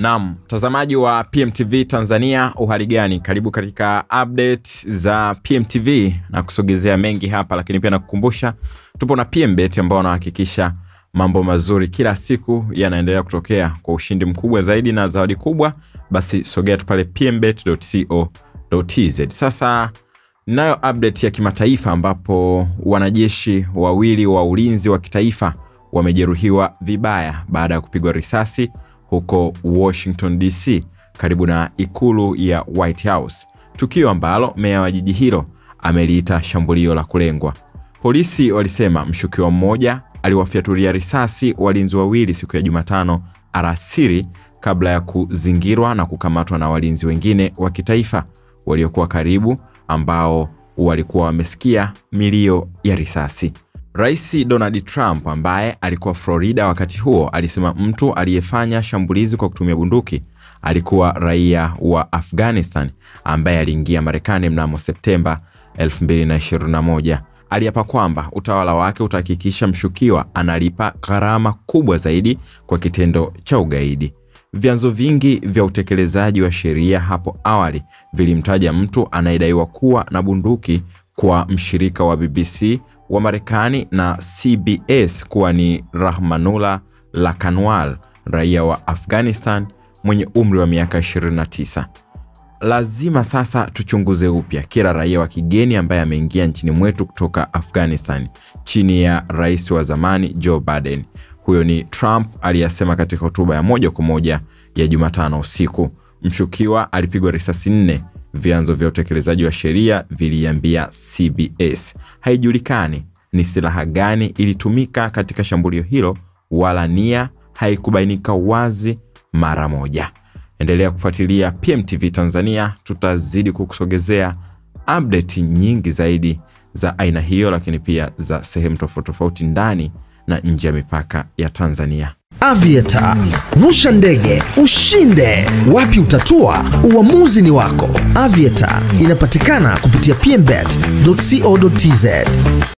Naam, mtazamaji wa PMTV Tanzania, uhali gani? Karibu katika update za PMTV na kusogezea mengi hapa, lakini pia nakukumbusha tupo na PMBet ambao wanahakikisha mambo mazuri kila siku yanaendelea kutokea kwa ushindi mkubwa zaidi na zawadi kubwa. Basi sogea tu pale pmbet.co.tz. Sasa nayo update ya kimataifa ambapo wanajeshi wawili wa ulinzi wa kitaifa wamejeruhiwa vibaya baada ya kupigwa risasi huko Washington DC karibu na ikulu ya White House, tukio ambalo meya wa jiji hilo ameliita shambulio la kulengwa. Polisi walisema mshukiwa mmoja aliwafyatulia risasi walinzi wawili siku ya Jumatano alasiri kabla ya kuzingirwa na kukamatwa na walinzi wengine wa kitaifa waliokuwa karibu, ambao walikuwa wamesikia milio ya risasi. Rais Donald Trump ambaye alikuwa Florida wakati huo alisema mtu aliyefanya shambulizi kwa kutumia bunduki alikuwa raia wa Afghanistan ambaye aliingia Marekani mnamo Septemba 2021. Aliapa kwamba utawala wake utahakikisha mshukiwa analipa gharama kubwa zaidi kwa kitendo cha ugaidi. Vyanzo vingi vya utekelezaji wa sheria hapo awali vilimtaja mtu anayedaiwa kuwa na bunduki kwa mshirika wa BBC wa Marekani na CBS kuwa ni Rahmanullah Lakanwal, raia wa Afghanistan mwenye umri wa miaka 29. Lazima sasa tuchunguze upya kila raia wa kigeni ambaye ameingia nchini mwetu kutoka Afghanistan chini ya rais wa zamani Joe Biden. Huyo ni Trump aliyasema katika hotuba ya moja kwa moja ya Jumatano usiku. Mshukiwa alipigwa risasi 4, vyanzo vya utekelezaji wa sheria viliambia CBS. Haijulikani ni silaha gani ilitumika katika shambulio hilo wala nia haikubainika wazi mara moja. Endelea kufuatilia PMTV Tanzania, tutazidi kukusogezea update nyingi zaidi za aina hiyo, lakini pia za sehemu tofauti ndani na nje ya mipaka ya Tanzania. Aviator, rusha ndege, ushinde. Wapi utatua? Uamuzi ni wako. Aviator inapatikana kupitia pmbet.co.tz.